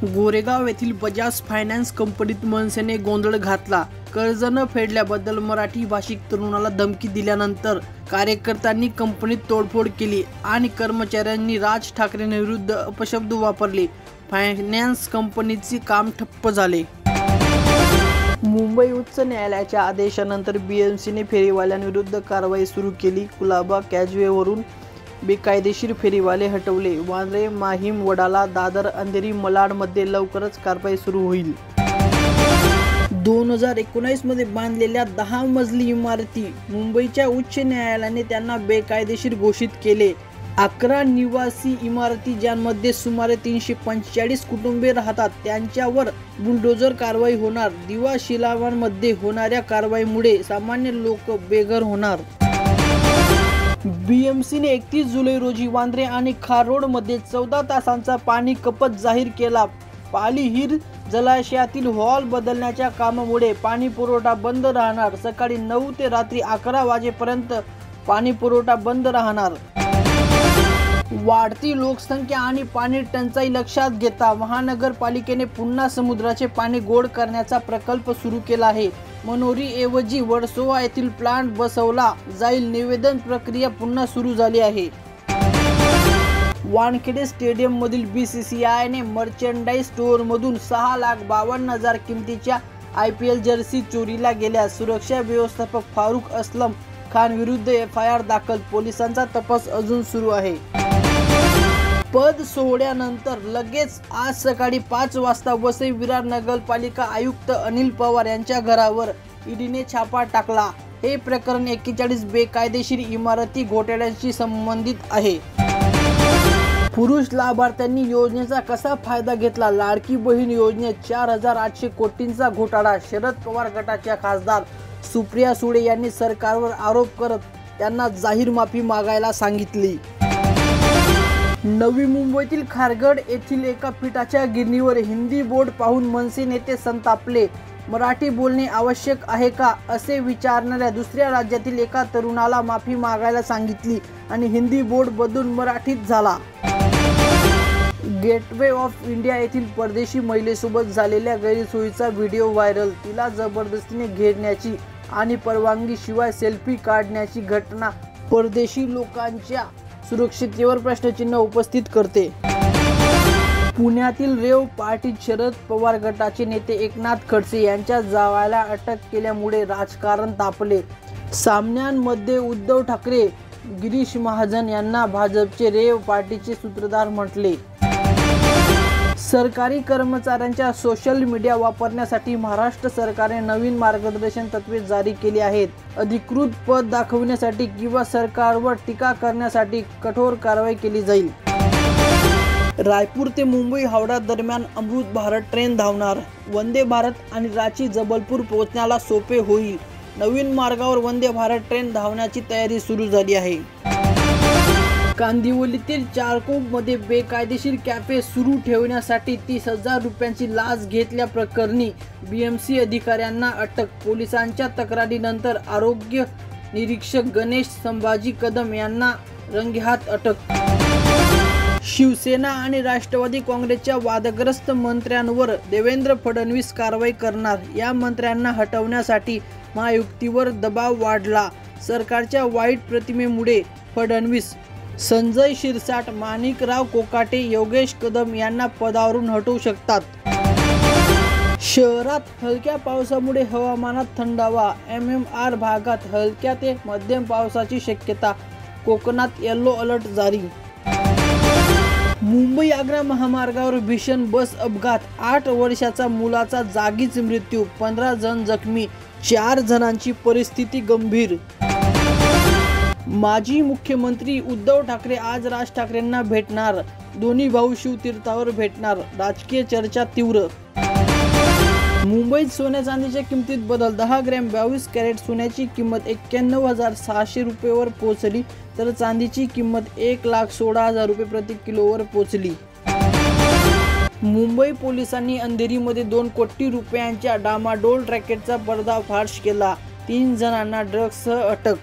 गोरेगाव येथील बजाज फायनान्स कंपनीत मनसेने गोंधळ घातला। कर्ज न फेडल्याबद्दल मराठी भाषिक तरुणाला धमकी दिल्यानंतर कार्यकर्त्यांनी कंपनीत तोडफोड केली आणि कर्मचाऱ्यांनी राज ठाकरेंविरुद्ध अपशब्द वापरले। फायनान्स कंपनीचे काम ठप्प झाले। मुंबई उच्च न्यायालयाच्या आदेशानंतर बीएमसीने फेरीवाल्यांविरुद्ध कारवाई सुरू केली। कुलाबा कॉजवेवरून बेकायदेशीर फेरीवाले हटवले। वांद्रे, माहीम, वडाळा, दादर, अंधेरी, मालाडमध्ये लवकरच कारवाई सुरू होईल। 2019 मध्ये बांधलेल्या 10 मजली इमारती मुंबईच्या उच्च न्यायालयाने त्यांना बेकायदेशीर घोषित केले। 11 निवासी इमारती ज्यांमध्ये सुमारे 345 कुटुंबे राहतात त्यांच्यावर बुलडोझर कारवाई होणार। दिवा शिलावांमध्ये होणाऱ्या कारवाईमुळे सामान्य लोक बेघर होणार। बीएमसीने 31 जुलै रोजी वांद्रे आणि खार रोडमध्ये 14 तासांचा पाणी कपात जाहीर केला। पालीहिर जलाशयातील हॉल बदलण्याच्या कामामुळे पाणी पुरवठा बंद राहणार। सकाळी 9 ते रात्री 11 वाजेपर्यंत पाणी पुरवठा बंद राहणार। वाढती लोकसंख्या आणि पाणी टंचाई लक्षात घेता महानगरपालिकेने पुन्हा समुद्राचे पाणी गोड करण्याचा प्रकल्प सुरू केला आहे। मनोरी ऐवजी वर्सोवा येथील प्लांट बसवला जाईल। निवेदन प्रक्रिया पुन्हा सुरू झाली आहे। वानखेडे स्टेडियम मधील बीसीसीआयने मर्चेंडाईज स्टोअरमधून 6,52,000 किमतीच्या IPL जर्सी चोरीला गेल्या। सुरक्षा व्यवस्थापक फारुख असलम खान विरुद्ध FIR दाखल। पोलिसांचा तपास अजून सुरू आहे। पद सोहळ्यानंतर लगेच आज सकाळी 5 वाजता वसई विरार नगरपालिका आयुक्त अनिल पवार यांच्या घरावर ईडीने छापा टाकला। हे प्रकरण 41 बेकायदेशीर इमारती घोटाळ्याशी संबंधित आहे। पुरुष लाभार्थ्यांनी योजनेचा कसा फायदा घेतला? लाडकी बहीण योजनेत 4,800 कोटींचा घोटाळा। शरद पवार गटाच्या खासदार सुप्रिया सुळे यांनी सरकारवर आरोप करत त्यांना जाहीर माफी मागायला सांगितली। नवी मुंबईतील खारघड येथील एका पिठाच्या गिरणीवर हिंदी बोर्ड पाहून मनसे नेते संतापले। मराठी बोलणे आवश्यक आहे का असे विचारणाऱ्या दुसऱ्या राज्यातील एका तरुणाला माफी मागायला सांगितली आणि हिंदी बोर्ड बदलून मराठीत झाला। गेटवे ऑफ इंडिया येथील परदेशी महिलेसोबत झालेल्या गैरसोयीचा व्हिडिओ व्हायरल। तिला जबरदस्तीने घेण्याची आणि परवानगीशिवाय सेल्फी काढण्याची घटना परदेशी लोकांच्या सुरक्षिततेवर प्रश्नचिन्ह उपस्थित करते। पुण्यातील रेव पार्टीत शरद पवार गटाचे नेते एकनाथ खडसे यांच्या जावायला अटक केल्यामुळे राजकारण तापले। सामन्यांमध्ये उद्धव ठाकरे गिरीश महाजन यांना भाजपचे रेव पार्टीचे सूत्रधार म्हटले। सरकारी कर्मचाऱ्यांच्या सोशल मीडिया वापरण्यासाठी महाराष्ट्र सरकारने नवीन मार्गदर्शन तत्त्वे जारी केली आहेत। अधिकृत पद दाखवण्यासाठी किंवा सरकारवर टीका करण्यासाठी कठोर कारवाई केली जाईल। रायपूर ते मुंबई हावडा दरम्यान अमृत भारत ट्रेन धावणार। वंदे भारत आणि रांची जबलपूर पोहोचण्याला सोपे होईल। नवीन मार्गावर वंदे भारत ट्रेन धावण्याची तयारी सुरू झाली आहे। कांदिवलीतील चारकोपमध्ये बेकायदेशीर कॅफे सुरू ठेवण्यासाठी 30,000 रुपयांची लाच घेतल्याप्रकरणी बीएमसी अधिकाऱ्यांना अटक। पोलिसांच्या तक्रारीनंतर आरोग्य निरीक्षक गणेश संभाजी कदम यांना रंगेहात अटक। शिवसेना आणि राष्ट्रवादी काँग्रेसच्या वादग्रस्त मंत्र्यांवर देवेंद्र फडणवीस कारवाई करणार। या मंत्र्यांना हटवण्यासाठी महायुतीवर दबाव वाढला। सरकारच्या वाईट प्रतिमेमुळे फडणवीस, संजय शिरसाट, माणिकराव कोकाटे, योगेश कदम यांना पदावरून हटवू शकतात। शहरात हलक्या पावसामुळे हवामानात थंडावा। MMR भागात हलक्या ते मध्यम पावसाची शक्यता। कोकणात येलो अलर्ट जारी। मुंबई आग्रा महामार्गावर भीषण बस अपघात। 8 वर्षाचा मुलाचा जागीच मृत्यू। 15 जण जखमी। 4 जणांची परिस्थिती गंभीर। माजी मुख्यमंत्री उद्धव ठाकरे आज राज ठाकरेंना भेटणार। दोन्ही भाऊ शिवतीर्थावर भेटणार। राजकीय चर्चा तीव्र। मुंबईत सोन्या चांदीच्या किमतीत बदल। 10 ग्रॅम 22 कॅरेट सोन्याची किंमत 91,600 रुपयेवर पोहोचली तर चांदीची किंमत 1,16,000 रुपये प्रति किलोवर पोहोचली। मुंबई पोलिसांनी अंधेरीमध्ये 2 कोटी रुपयांच्या डामाडोल रॅकेटचा पर्दाफाश केला। 3 जणांना ड्रग्जसह अटक।